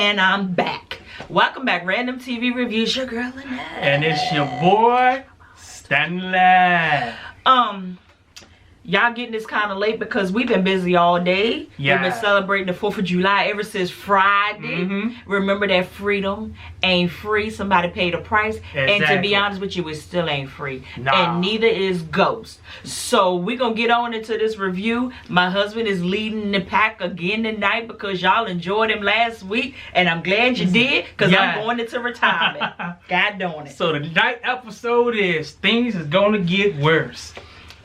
And I'm back. Welcome back, Random TV Reviews. Your girl Lynette. And it's your boy Stanley. Y'all getting this kind of late because we've been busy all day. Yeah. We've been celebrating the 4th of July ever since Friday. Remember that freedom ain't free. Somebody paid a price. Exactly. And to be honest with you, it still ain't free. Nah. And neither is Ghost. So we're going to get on into this review. My husband is leading the pack again tonight because y'all enjoyed him last week. And I'm glad you did because I'm going into retirement. God darn it. So the night episode is Things is going to get worse.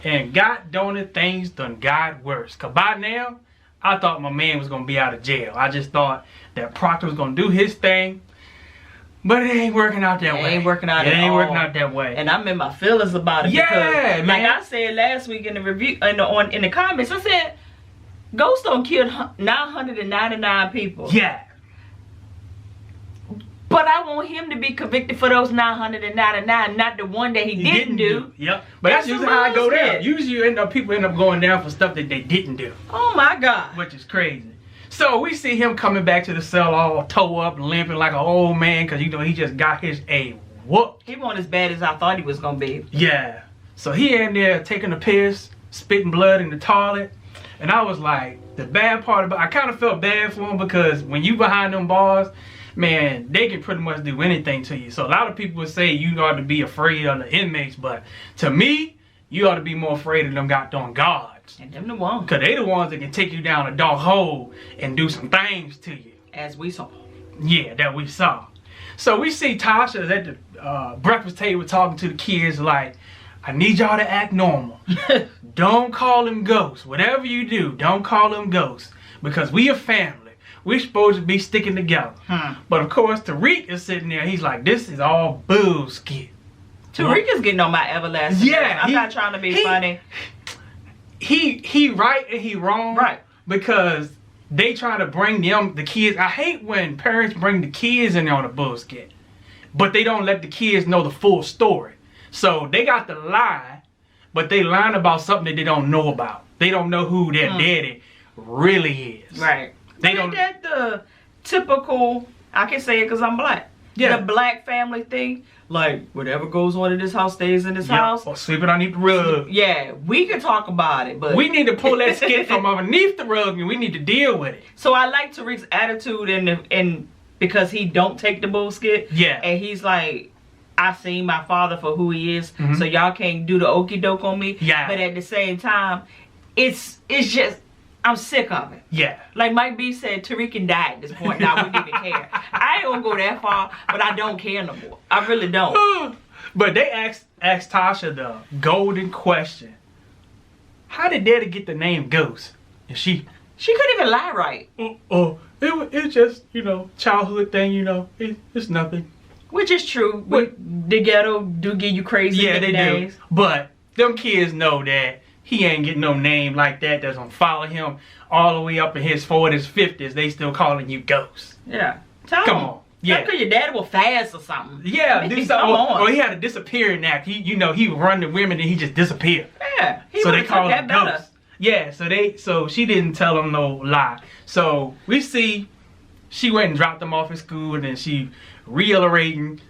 And God darn it, things done got worse. Cause by now, I thought my man was gonna be out of jail. I just thought that Proctor was gonna do his thing. But it ain't working out that way. It ain't working out at all. It ain't working out that way. And I'm in my feelings about it. Yeah, because, man. like I said last week in the review, in the comments, I said, Ghost done killed 999 people. Yeah. But I want him to be convicted for those 999, not the one that he didn't do. Yep. But that's usually how I go down. Usually people end up going down for stuff that they didn't do. Oh my God. Which is crazy. So we see him coming back to the cell all toe up, limping like an old man, because you know he just got his A whooped. He wasn't as bad as I thought he was going to be. Yeah. So he in there taking a piss, spitting blood in the toilet. And I was like, the bad part about I kind of felt bad for him because when you behind them bars, man, they can pretty much do anything to you. So a lot of people would say you ought to be afraid of the inmates, but to me, you ought to be more afraid of them goddamn guards. And them the ones. Because they the ones that can take you down a dark hole and do some things to you. As we saw. Yeah, that we saw. So we see Tasha at the breakfast table talking to the kids like, I need y'all to act normal. Don't call them ghosts. Whatever you do, don't call them ghosts. Because we a family. We're supposed to be sticking together. But of course, Tariq is sitting there. He's like, this is all bullshit. Tariq is getting on my everlasting. Yeah. I'm not trying to be funny. He right and he wrong. Right. Because they try to bring the kids. I hate when parents bring the kids in there on the bullshit. But they don't let the kids know the full story. So they got to lie, but they lying about something that they don't know about. They don't know who their daddy really is. Right. They Ain't that the typical, I can say it because I'm black. Yeah. The black family thing. Like, whatever goes on in this house stays in this house. Or sweep it underneath the rug. Yeah, we can talk about it, but... We need to pull that skit from underneath the rug and we need to deal with it. So I like Tariq's attitude and because he don't take the bullshit. Yeah. And he's like, I seen my father for who he is, so y'all can't do the okie doke on me. Yeah. But at the same time, it's just... I'm sick of it. Yeah. Like Mike B said, Tariq can die at this point. Now we didn't even care. I ain't gonna go that far, but I don't care no more. I really don't. But they asked Tasha the golden question. How did Daddy get the name Ghost? And she couldn't even lie right. It's just, childhood thing, it's nothing. Which is true. The ghetto do give you crazy nicknames. They do. But them kids know that he ain't getting no name like that that's gonna follow him all the way up in his 40s, 50s. They still calling you Ghost. Yeah. Come on. Yeah. Because your daddy was fast or something. Yeah. Do something. Or he had a disappearing act. He would run the women and he just disappeared. Yeah. So they call him Ghost. Yeah. So she didn't tell him no lie. So we see she went and dropped him off at school and then she reiterating,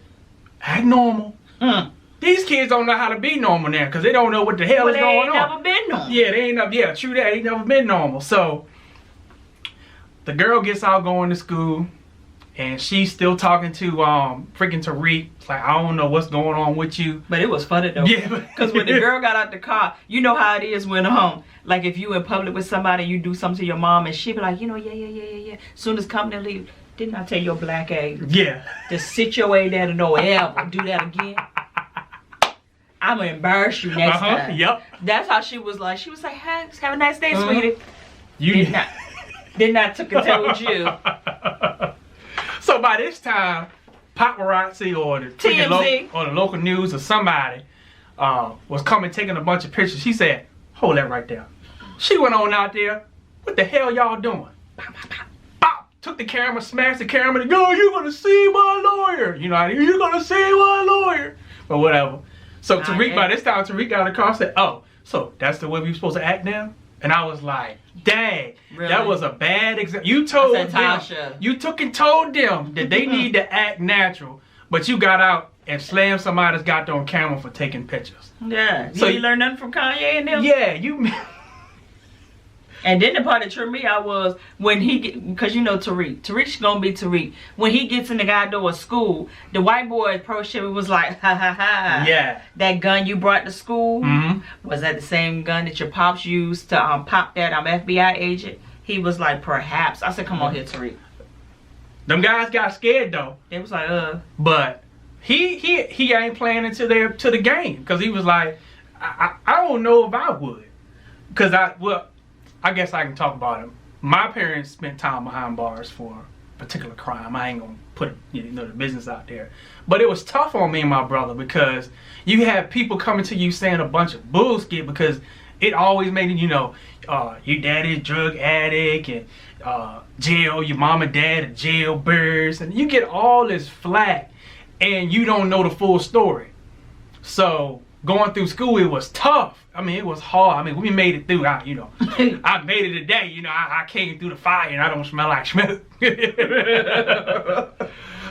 act normal. These kids don't know how to be normal now because they don't know what the hell is going on. They ain't never been normal. Yeah, they ain't never. Yeah, true that. They ain't never been normal. So the girl gets out going to school, and she's still talking to freaking Tariq. It's like, I don't know what's going on with you. But it was funny though. Yeah. Because when the girl got out the car, you know how it is when like if you in public with somebody, you do something to your mom, and she be like, yeah. Soon as come to leave, didn't I tell your black ass? Yeah. To sit your way down and don't ever do that again. I'm gonna embarrass you next time. Yep. That's how she was like. She was like, hey, have a nice day, sweetie. You did not took and told you. So by this time, paparazzi or the TMZ or the local news or somebody was coming taking a bunch of pictures. She said, hold that right there. She went on out there. What the hell y'all doing? Bop. Took the camera, smashed the camera, and go, you're gonna see my lawyer. You know, you're gonna see my lawyer. Or whatever. So Tariq, by this time, Tariq got in the car and said, oh, so that's the way we supposed to act now? And I was like, dang, Really? that was a bad example. You told I said, them, Tasha. you took and told them that they need to act natural, but you got out and slammed somebody that's got on camera for taking pictures. Yeah. So you learn nothing from Kanye and them? Yeah, you. And then the part that tripped me out was when because you know Tariq. Tariq's gonna be Tariq. When he gets in the guy door of school, the white boy approached him and was like, ha ha ha. Yeah. That gun you brought to school, Mm-hmm. was that the same gun that your pops used to pop that FBI agent? He was like, perhaps. I said, come on here, Tariq. Them guys got scared though. They was like, But he ain't playing into the game because he was like, I don't know if I would, because I guess I can talk about it. My parents spent time behind bars for a particular crime. I ain't gonna put the business out there, but it was tough on me and my brother because you had people coming to you saying a bunch of bullshit because it always made it, your daddy's drug addict and jail, your mom and dad are jailbirds, and you get all this flack and you don't know the full story. So going through school, it was tough. I mean, it was hard. I mean, we made it through. I made it today. I came through the fire and I don't smell like smoke.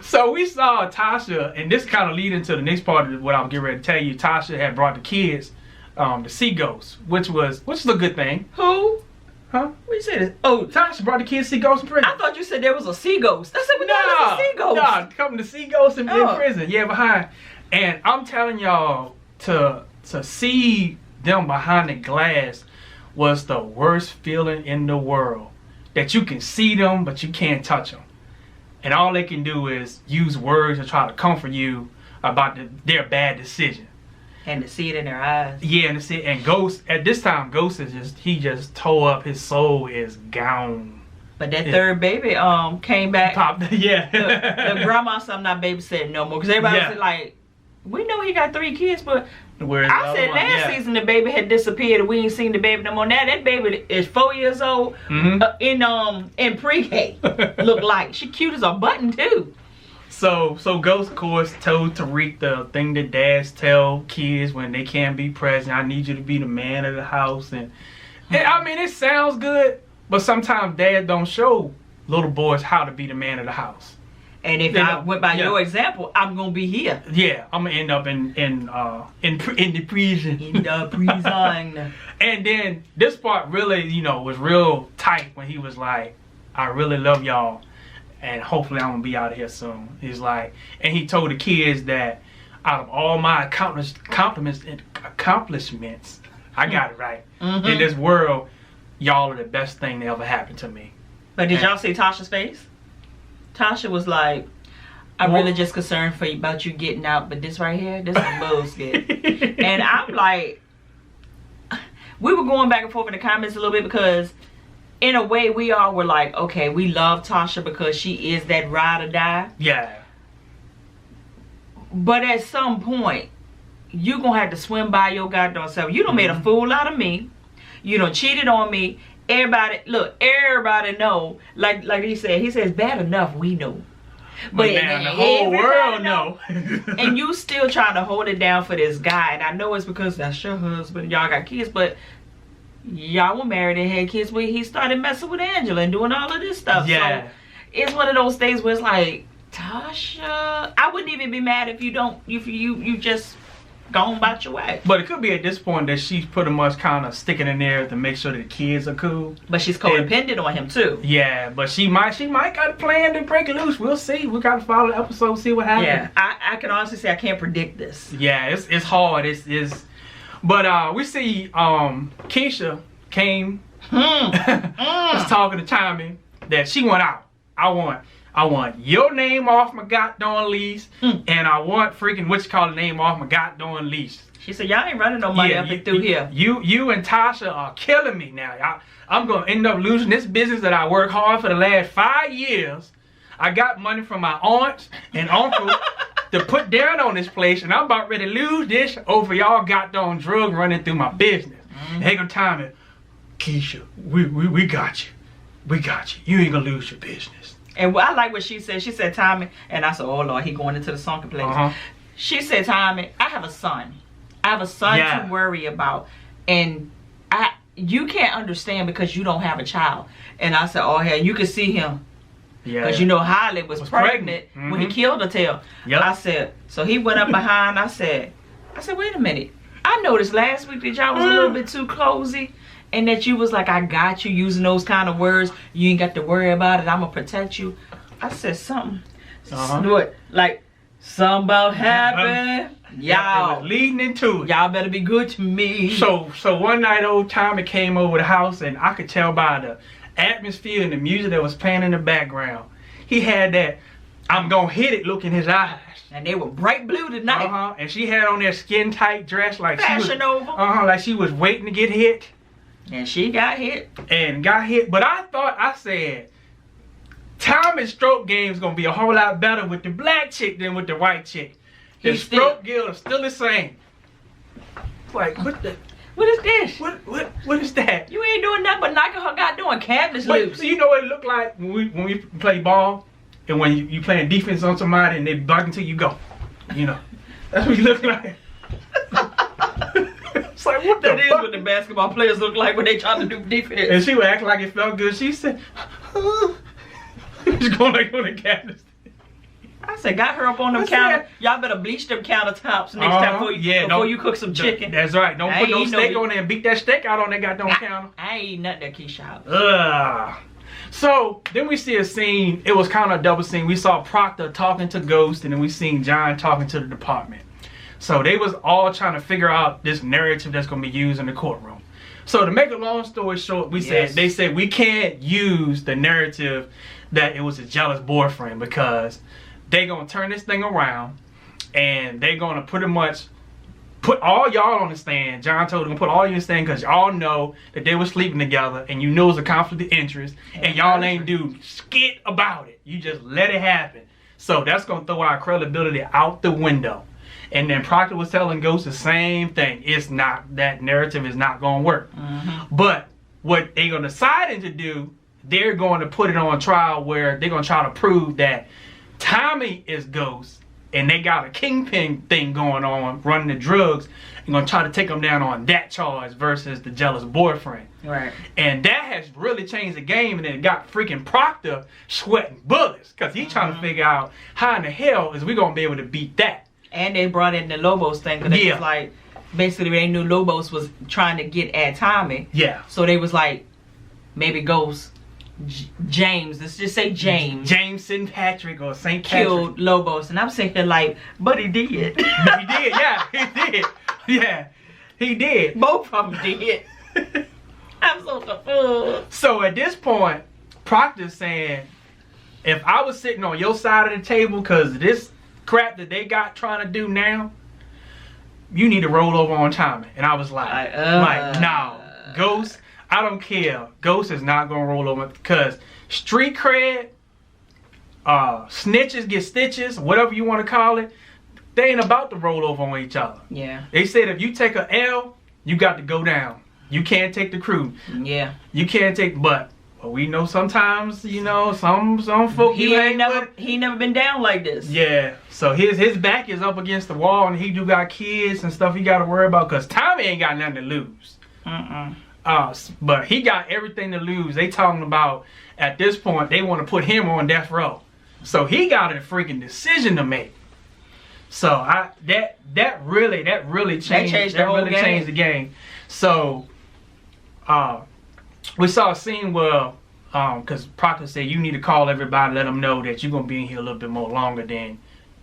So we saw Tasha, and this kind of lead into the next part of what I'm getting ready to tell you. Tasha had brought the kids to see Ghost, which is a good thing. who? Huh? What you said? Oh, Tasha brought the kids to see Ghost in prison. I thought you said there was a sea ghost. I said, we know there's a sea ghost. Nah, coming to see Ghost in prison. Yeah, behind. And I'm telling y'all, to see them behind the glass was the worst feeling in the world. That you can see them, but you can't touch them. And all they can do is use words to try to comfort you about their bad decision. And to see it in their eyes. Yeah, and Ghost, at this time, Ghost is just tore up. His soul is gone. But that third baby came back. Popped, yeah. The grandma said, I'm not babysitting no more. Because everybody was like, we know he got 3 kids, but I said last season the baby had disappeared and we ain't seen the baby no more. Now that baby is 4 years old in pre-K. Look like she cute as a button too. So Ghost, of course, told Tariq the thing that dads tell kids when they can't be present. I need you to be the man of the house. And I mean, it sounds good, but sometimes dad don't show little boys how to be the man of the house. And if I went by your example, I'm gonna be here. Yeah, I'm gonna end up in the prison. In the prison. And then this part really, was real tight when he was like, "I really love y'all, and hopefully I'm gonna be out of here soon." He's like, and he told the kids that out of all my accomplishments, I got it right. In this world, y'all are the best thing that ever happened to me. But did y'all see Tasha's face? Tasha was like, I'm really just concerned about you getting out, but this right here, this is bullshit. And I'm like, we were going back and forth in the comments a little bit because in a way we all were like, okay, we love Tasha because she is that ride or die. Yeah. But at some point, you gonna have to swim by your goddamn self. You done made a fool out of me. You done cheated on me. Everybody know, like he says, bad enough we know. But now the whole world know. And you still trying to hold it down for this guy. And I know it's because that's your husband, y'all got kids, but y'all were married and had kids when he started messing with Angela and doing all of this stuff. Yeah. So it's one of those things where it's like, Tasha, I wouldn't even be mad if you just gone about your way. But it could be at this point that she's pretty much kind of sticking in there to make sure that the kids are cool. But she's codependent on him too. Yeah, but she might got a plan to break it loose. We'll see. We gotta follow the episode, see what happens. Yeah, I can honestly say I can't predict this. Yeah, it's hard. But we see Keisha came was talking to Tommy that she went out. I want your name off my goddamn leash, and I want freaking name off my goddamn leash. She said, y'all ain't running no money up and through here. You and Tasha are killing me now. I'm going to end up losing this business that I worked hard for the last 5 years. I got money from my aunts and uncle to put down on this place, and I'm about ready to lose this over y'all goddamn drug running through my business. Hey, go Tommy, Keisha, we got you. We got you. You ain't going to lose your business. And I like what she said. She said, Tommy, and I said, oh Lord, he going into the sunken place. She said, Tommy, I have a son. I have a son to worry about. And you can't understand because you don't have a child. And I said, oh hell, you could see him. Yeah. Because you know Holly was pregnant when he killed her tail. Yep. I said, so he went up behind. I said, wait a minute. I noticed last week that y'all was a little bit too cozy. And that you was like, I got you, using those kind of words. You ain't got to worry about it. I'm going to protect you. I said something. What? Like, something about happen. Y'all. It was leading into it. Y'all better be good to me. So one night, old Tommy came over the house, and I could tell by the atmosphere and the music that was playing in the background. He had that, I'm going to hit it look in his eyes. And they were bright blue tonight. And she had on that skin-tight dress like Fashion over. Like she was waiting to get hit. And she got hit. But I said, Tommy's stroke game is going to be a whole lot better with the black chick than with the white chick. The stroke guild is still the same. Like, what is this? What is that? You ain't doing nothing but knocking her goddamn cabinets loose. So you know what it looked like when we play ball? And when you playing defense on somebody and they bug until you go. You know. That's what you look like. It's like, what the fuck? That is what the basketball players look like when they try to do defense. And she would act like it felt good. She said, she's going like on the cabinets. I said, got her up on them counter. Y'all better bleach them countertops next time before you cook some chicken. That's right. Don't put no steak on there and beat that steak out on that goddamn counter. I ain't eat nothing that Keisha. Ugh. So then we see a scene. It was kind of a double scene. We saw Proctor talking to Ghost, and then we seen John talking to the department. So they was all trying to figure out this narrative that's going to be used in the courtroom. So to make a long story short, they said we can't use the narrative that it was a jealous boyfriend because they going to turn this thing around and they going to pretty much put all y'all on the stand. John told them to put all you on the stand because y'all know that they were sleeping together and you know it was a conflict of interest and y'all ain't do skit about it. You just let it happen. So that's going to throw our credibility out the window. And then Proctor was telling Ghost the same thing. It's not, that narrative is not going to work. But what they're going to decide to do, they're going to put it on trial where they're going to try to prove that Tommy is Ghost and they got a kingpin thing going on, running the drugs, and going to try to take them down on that charge versus the jealous boyfriend. Right. And that has really changed the game, and it got freaking Proctor sweating bullets because he's trying to figure out how in the hell is we going to be able to beat that. And they brought in the Lobos thing because they was like, basically they knew Lobos was trying to get at Tommy. Yeah. So they was like, maybe Ghost, James, let's just say James. James St. Patrick or St. Patrick. Killed Lobos. And I'm saying like, but he did. But he did, yeah, he did. Yeah, he did. Both of them did. I'm so confused. So at this point, Proctor's saying, if I was sitting on your side of the table because this crap that they got trying to do now, you need to roll over on Tommy. And I was like, no, Ghost, I don't care. Ghost is not gonna roll over because street cred, snitches get stitches, whatever you want to call it, they ain't about to roll over on each other. Yeah. They said if you take a L, you got to go down. You can't take the crew. Yeah. You can't take, but we know sometimes, you know, some folk he never been down like this. Yeah. So his back is up against the wall, and he do got kids and stuff he got to worry about because Tommy ain't got nothing to lose. But he got everything to lose. They talking about at this point they want to put him on death row, so he got a freaking decision to make. So that really changed the game. So we saw a scene where because Proctor said you need to call everybody, let them know that you're gonna be in here a little bit more longer than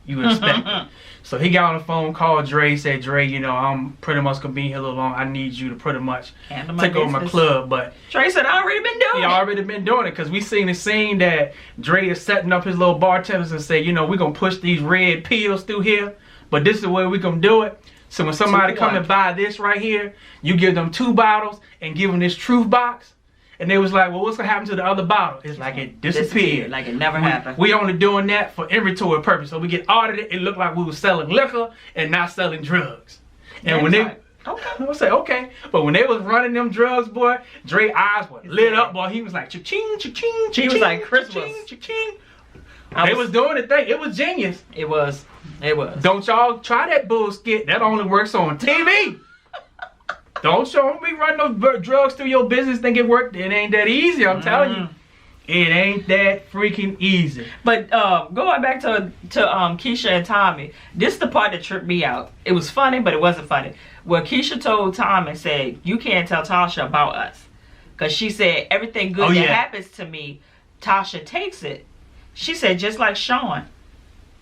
you expected. So he got on the phone, called Dre, said, Dre, you know, I'm pretty much gonna be here a little long. I need you to pretty much take over my club. But Dre said, I already been doing it. He already been doing it because we seen the scene that Dre is setting up his little bartenders and say, you know, we're gonna push these red pills through here, but this is the way we gonna do it. So when somebody come and buy this right here, you give them 2 bottles and give them this truth box. And they was like, well, what's gonna happen to the other bottle? It's like it disappeared. Like it never happened. We only doing that for inventory purpose. So we get audited, it looked like we were selling liquor and not selling drugs. And when they, I say, okay. But when they was running them drugs, boy, Dre's eyes were lit up, boy. He was like, cha-ching, cha-ching, cha-ching. He was like Christmas. Cha-ching. They was doing the thing. It was genius. It was. It was. Don't y'all try that bullshit. That only works on TV. Don't show me running those drugs through your business think it worked. It ain't that easy, I'm telling you. It ain't that freaking easy. But going back to Keisha and Tommy, this is the part that tripped me out. It was funny, but it wasn't funny. Well, Keisha told Tommy, said, you can't tell Tasha about us. Because she said, everything good that happens to me, Tasha takes it. She said, just like Sean.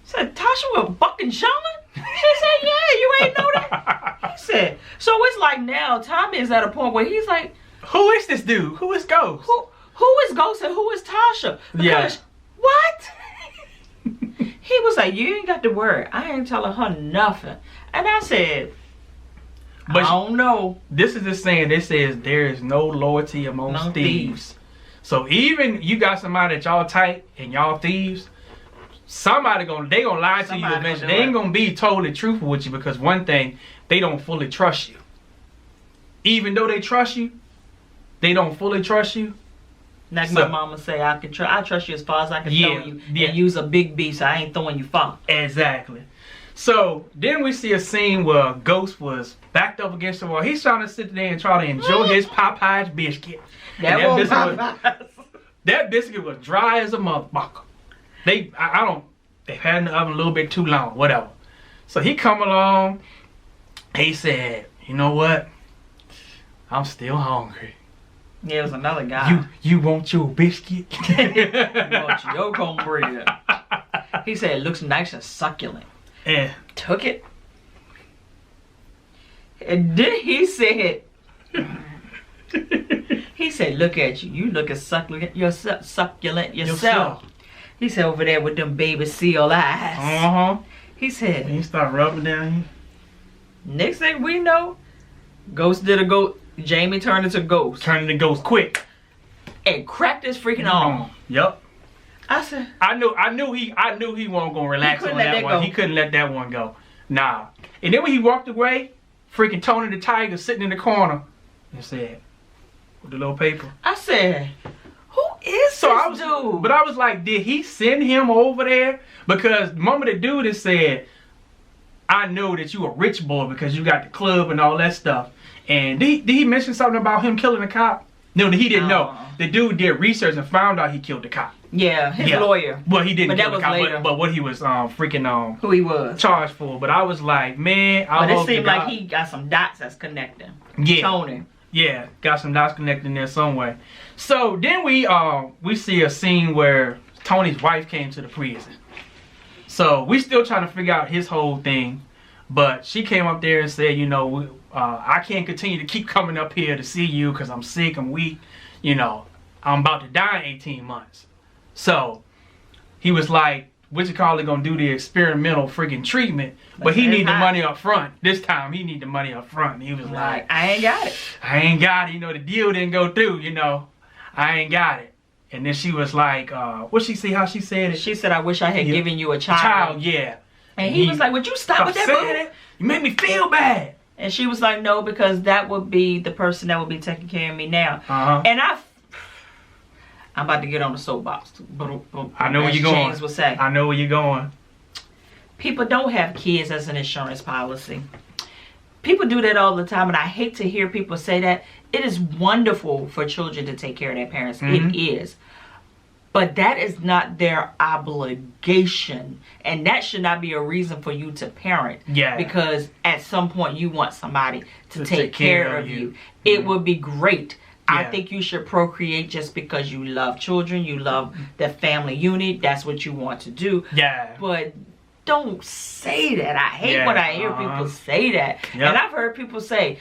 Said, Tasha was fucking Sean? She said, yeah, you ain't know that? He said, so it's like now Tommy is at a point where he's like, who is this dude? Who is Ghost? Who is Ghost and who is Tasha? Because, what? He was like, you ain't got to worry. I ain't telling her nothing. And I said, but I don't know. This is the saying that says there is no loyalty amongst thieves. So even you got somebody that y'all tight and y'all thieves, somebody they gonna lie to you eventually. They ain't gonna be totally truthful with you because one thing, they don't fully trust you. Even though they trust you, they don't fully trust you. Like my mama say, I trust you as far as I can throw you. And use a big B, so I ain't throwing you far. Exactly. So then we see a scene where Ghost was backed up against the wall. He's trying to sit there and try to enjoy his Popeyes biscuit. That biscuit was dry as a motherfucker. They had it in the oven a little bit too long, whatever. So he come along, he said, you know what? I'm still hungry. Yeah, it was another guy. You want your biscuit? You want your cornbread. He said it looks nice and succulent. Yeah. Took it. And then he said, look at you. You look as succulent yourself. He said, over there with them baby seal eyes. Uh-huh. He said. And he started rubbing down here. Next thing we know, Ghost did a ghost. Jamie turned into Ghost. Turned into Ghost quick. And cracked his freaking arm. Yep. I said. I knew he wasn't gonna relax on that one. He couldn't let that one go. Nah. And then when he walked away, freaking Tony the Tiger sitting in the corner and said, with the little paper. I said, who is this dude? But I was like, did he send him over there? Because the moment the dude had said, I know that you a rich boy because you got the club and all that stuff. And did he mention something about him killing a cop? No, he didn't know. The dude did research and found out he killed the cop. Yeah, his lawyer. Well, he didn't kill the cop, but what he was freaking who he was charged for. But I was like, man, but it seemed like he got some dots that's connecting. Yeah. Tony. Yeah, got some dots connecting there somewhere. So then we see a scene where Tony's wife came to the prison. So we still trying to figure out his whole thing. But she came up there and said, you know, I can't continue to keep coming up here to see you because I'm sick, I'm weak. You know, I'm about to die in 18 months. So he was like, Whatchamacallit gonna do the experimental freaking treatment, but he need the money up front. This time he need the money up front. And he was like, I ain't got it. I ain't got it. You know, the deal didn't go through, you know. I ain't got it. And then she was like, what she say, how she said it? She said, I wish I had given you a child. Child, yeah. And he was like, would you stop with that boo? You made me feel bad. And she was like, no, because that would be the person that would be taking care of me now. And I'm about to get on the soapbox. I know where you're going. James would say. I know where you're going. People don't have kids as an insurance policy. People do that all the time, and I hate to hear people say that. It is wonderful for children to take care of their parents. It is. But that is not their obligation. And that should not be a reason for you to parent. Yeah. Because at some point you want somebody to take care of you. It would be great. I think you should procreate just because you love children. You love the family unit. That's what you want to do. Yeah. But don't say that. I hate when I hear people say that. And I've heard people say,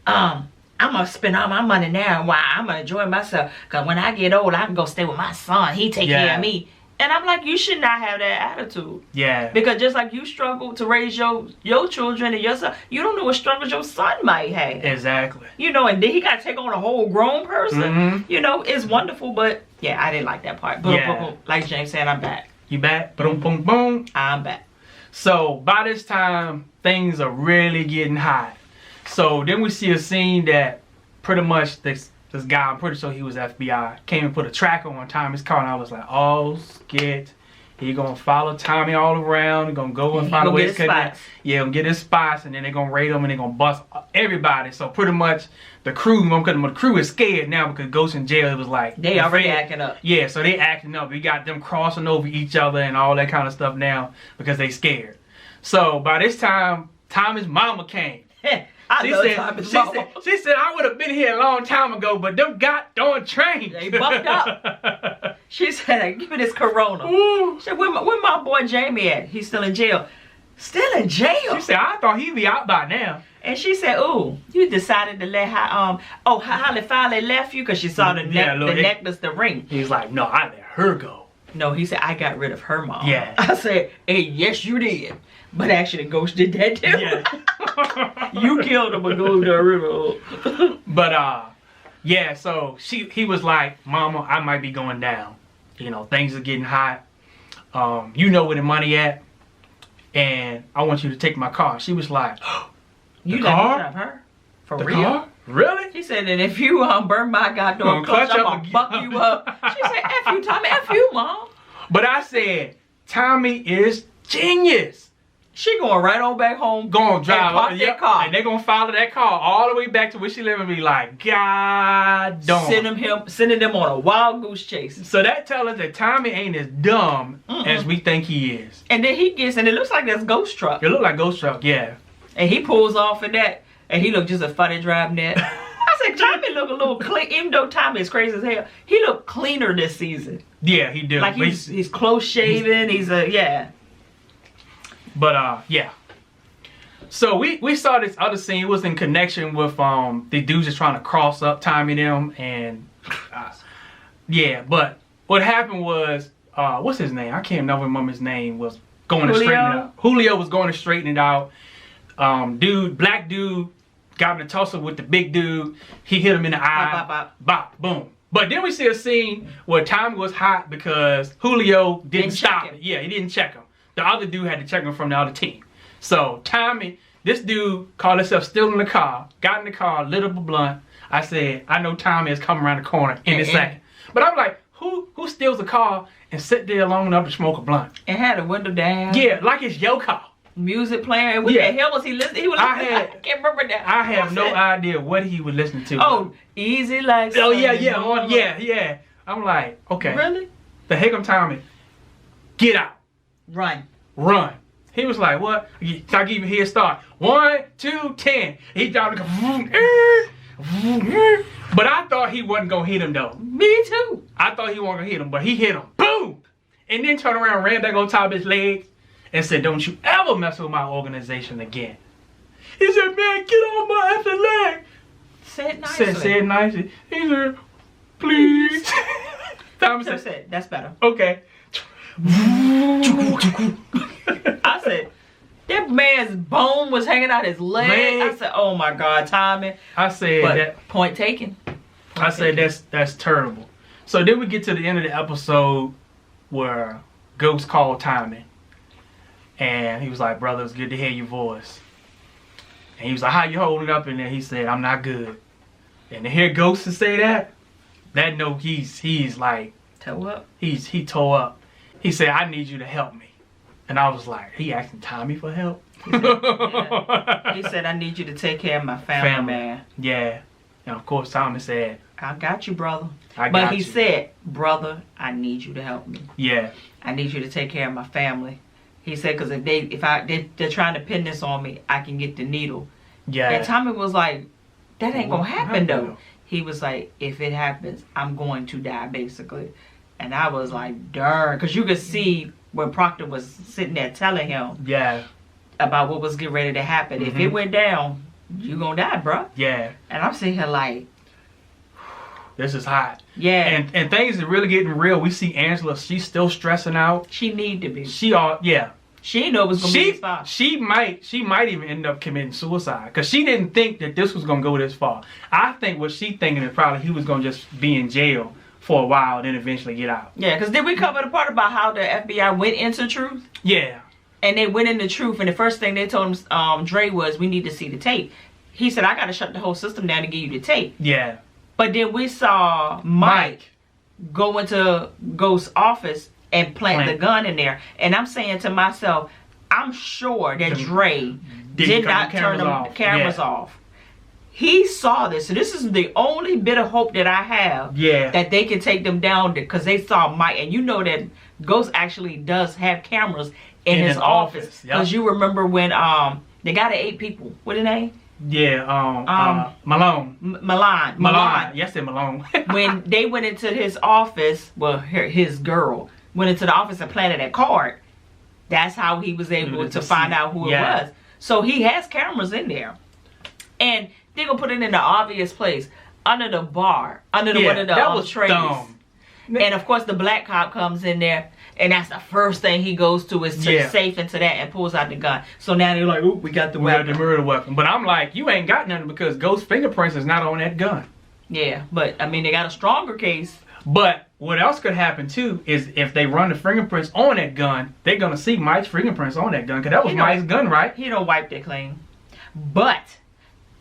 I'm going to spend all my money now. Why? I'm going to enjoy myself. Because when I get old, I can go stay with my son. He take care of me. And I'm like, you should not have that attitude. Yeah. Because just like you struggle to raise your children and your son, you don't know what struggles your son might have. Exactly. You know, and then he got to take on a whole grown person. You know, it's wonderful, but yeah, I didn't like that part. But like James said, I'm back. You back? Boom, boom, boom. I'm back. So by this time, things are really getting hot. So then we see a scene that pretty much this guy, I'm pretty sure he was FBI, came and put a tracker on Tommy's car, and I was like, oh, skit. He gonna follow Tommy all around. He gonna go and find a way to cut. Yeah, gonna get his spots, and then they gonna raid him, and they gonna bust everybody. So pretty much the crew, the crew is scared now because Ghost in jail. It was like they already acting up. Yeah, so they acting up. We got them crossing over each other and all that kind of stuff now because they scared. So by this time, Tommy's mama came. She said, I would have been here a long time ago, but them goddamn trains. They bucked up. She said, give me this Corona. Ooh. She said, where my boy Jamie at? He's still in jail. Still in jail? She said, I thought he'd be out by now. And she said, ooh, you decided to let Holly finally left you because she saw the necklace, the ring. He's like, no, I let her go. No, he said, I got rid of her mom. Yeah. I said, hey, yes, you did. But actually, Ghost did that too. Yeah. You killed him, but Ghost got rid of her. But, yeah, so he was like, Mama, I might be going down. You know, things are getting hot. You know where the money at. And I want you to take my car. She was like, you car? Drive her? For the real? Car? Really? She said, and if you burn my goddamn clutch, I'm gonna buck you up. She said, F you, Tommy, F you, Mom. But I said, Tommy is genius. She going right on back home. Going to drive park that car. And they're going to follow that car all the way back to where she live and be like, God damn. Sending them on a wild goose chase. So that tells us that Tommy ain't as dumb as we think he is. And then he gets, and it looks like that's Ghost truck. It look like Ghost truck, yeah. And he pulls off in that, and he look just a funny driving that. I said, Tommy look a little clean, even though Tommy is crazy as hell. He look cleaner this season. Yeah, he do. Like he's close shaven. Yeah. But yeah. So we saw this other scene. It was in connection with the dudes just trying to cross up Tommy and them, and yeah. But what happened was what's his name? I can't remember his name. Was going to straighten it out. Julio was going to straighten it out. Black dude got in a tussle with the big dude. He hit him in the eye. Bop, bop, bop. Bop, boom. But then we see a scene where Tommy was hot because Julio didn't stop it. Yeah, he didn't check him. The other dude had to check him from the other team. So Tommy, this dude called himself still in the car, got in the car, lit up a blunt. I said, I know Tommy is coming around the corner in a second. But I'm like, who steals a car and sit there long enough to smoke a blunt? And had a window down. Yeah, like it's your car. Music playing. What the hell was he listening? He was listening. I can't remember that. I have no idea what he was listening to. Oh, Easy Like Oh yeah. I'm like, okay. Really? The heck, I'm Tommy. Get out. Run. He was like, what? I give him a head start. 1, 2, 10. He dropped the but I thought he wasn't gonna hit him though. Me too. I thought he wasn't gonna hit him, but he hit him. Boom! And then turned around, ran back on top of his legs, and said, don't you ever mess with my organization again. He said, man, get on my effing leg. Said nicely. Said nicely. He said, please. Tommy said, that's better. Okay. I said, that man's bone was hanging out his leg. I said, oh my God, Tommy. I said that. Point taken. I said that's terrible. So then we get to the end of the episode where Ghost called Tommy. And he was like, brother, it's good to hear your voice. And he was like, how you holding up? And then he said, I'm not good. And to hear Ghost to say that note, he's like, toe up. He tore up. He said, I need you to help me. And I was like, he asking Tommy for help? He said, He said, I need you to take care of my family, man. Yeah. And of course, Tommy said, I got you, brother. But he said, brother, I need you to help me. Yeah. I need you to take care of my family. He said, because if they're trying to pin this on me, I can get the needle. Yeah. And Tommy was like, that ain't going to happen, though. He was like, if it happens, I'm going to die, basically. And I was like, darn. Because you could see when Proctor was sitting there telling him about what was getting ready to happen. If it went down, you going to die, bro. Yeah. And I'm sitting here like, this is hot. Yeah. And things are really getting real. We see Angela, she's still stressing out. She need to be. She didn't know it was going to be this far. She might even end up committing suicide. Because she didn't think that this was going to go this far. I think what she thinking is probably he was going to just be in jail for a while and then eventually get out. Yeah, because did we cover the part about how the FBI went into Truth? Yeah. And they went into Truth, and the first thing they told him, Dre, was, we need to see the tape. He said, I got to shut the whole system down to give you the tape. Yeah. But then we saw Mike go into Ghost's office and plant the gun in there. And I'm saying to myself, I'm sure that Dre did not turn the cameras off. He saw this, so this is the only bit of hope that I have that they can take them down because they saw Mike. And you know that Ghost actually does have cameras in his office. Because you remember when they got 8 people. What the name? Yeah, Malone. Malone. Yes, Malone. When they went into his office, well, his girl went into the office and planted that card. That's how he was able to find out who it was. So he has cameras in there. And they're going to put it in the obvious place. Under the bar. Under the one of the trays. And of course the black cop comes in there. And that's the first thing he goes to is to the safe into that and pulls out the gun. So now they're like, oop, we got the weapon. We got the murder weapon. But I'm like, you ain't got nothing because Ghost fingerprints is not on that gun. Yeah, but I mean, they got a stronger case. But what else could happen too is if they run the fingerprints on that gun, they're gonna see Mike's fingerprints on that gun because that was Mike's gun, right? He don't wipe that clean. But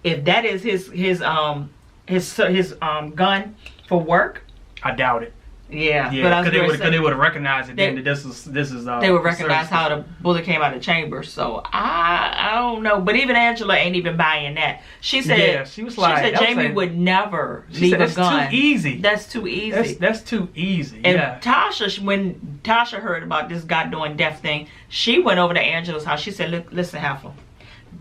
if that is his gun for work, I doubt it. Yeah, because they would have recognized it. Then that this is they would recognize how the bullet came out of the chamber. So I don't know. But even Angela ain't even buying that. She said she said Jamie would never leave a gun. That's too easy. That's too easy. That's too easy. And Tasha, when Tasha heard about this guy doing death thing, she went over to Angela's house. She said, "Listen, Heifer,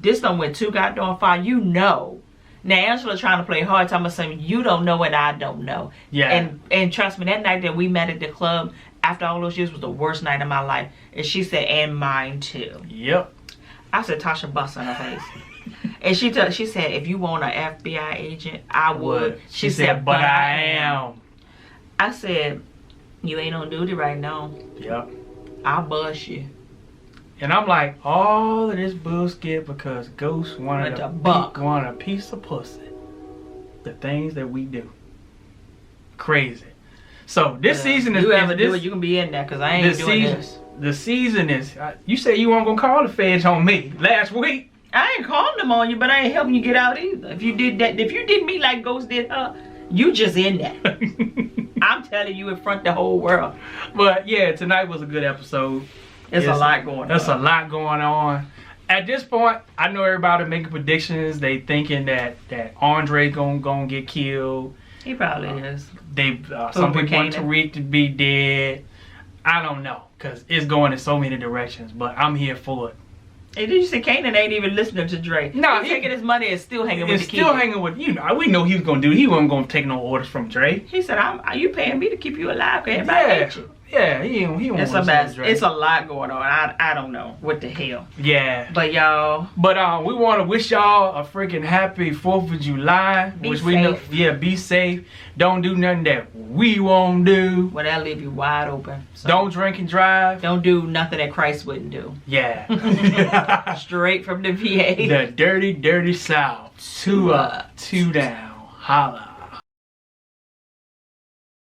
this done went too goddamn far. You know." Now Angela trying to play hard time, saying you don't know and I don't know. Yeah. And trust me, that night that we met at the club after all those years was the worst night of my life. And she said, and mine too. Yep. I said, Tasha bust on her face. And she said, if you want an FBI agent, I would. She said, but I am. I said, you ain't on duty right now. Yep. I'll bust you. And I'm like, all of this bullshit because Ghost wanted a piece of pussy. The things that we do. Crazy. So this season is... You ever do it, you can be in there because I ain't doing this. The season is... you said you weren't going to call the feds on me last week. I ain't calling them on you, but I ain't helping you get out either. If you did that, if you did me like Ghost did her, you just in there. I'm telling you in front of the whole world. But yeah, tonight was a good episode. It's a lot going on. There's a lot going on. At this point, I know everybody making predictions. They thinking that Andre gonna get killed. He probably is. Some people want Tariq to be dead. I don't know, cause it's going in so many directions. But I'm here for it. Hey, did you say Kanan ain't even listening to Dre? No, he's taking his money and still hanging with the kids. Still hanging with we know he was gonna do. He wasn't gonna take no orders from Dre. He said, "Are you paying me to keep you alive? Cause everybody hate you." Yeah, he won't. It's a lot going on. I don't know what the hell. Yeah. But y'all. But we want to wish y'all a freaking happy 4th of July. Be safe. We know. Yeah, be safe. Don't do nothing that we won't do. Well, that'll leave you wide open. So don't drink and drive. Don't do nothing that Christ wouldn't do. Yeah. Straight from the VA. The dirty, dirty South. 2 up, 2 down. Holla.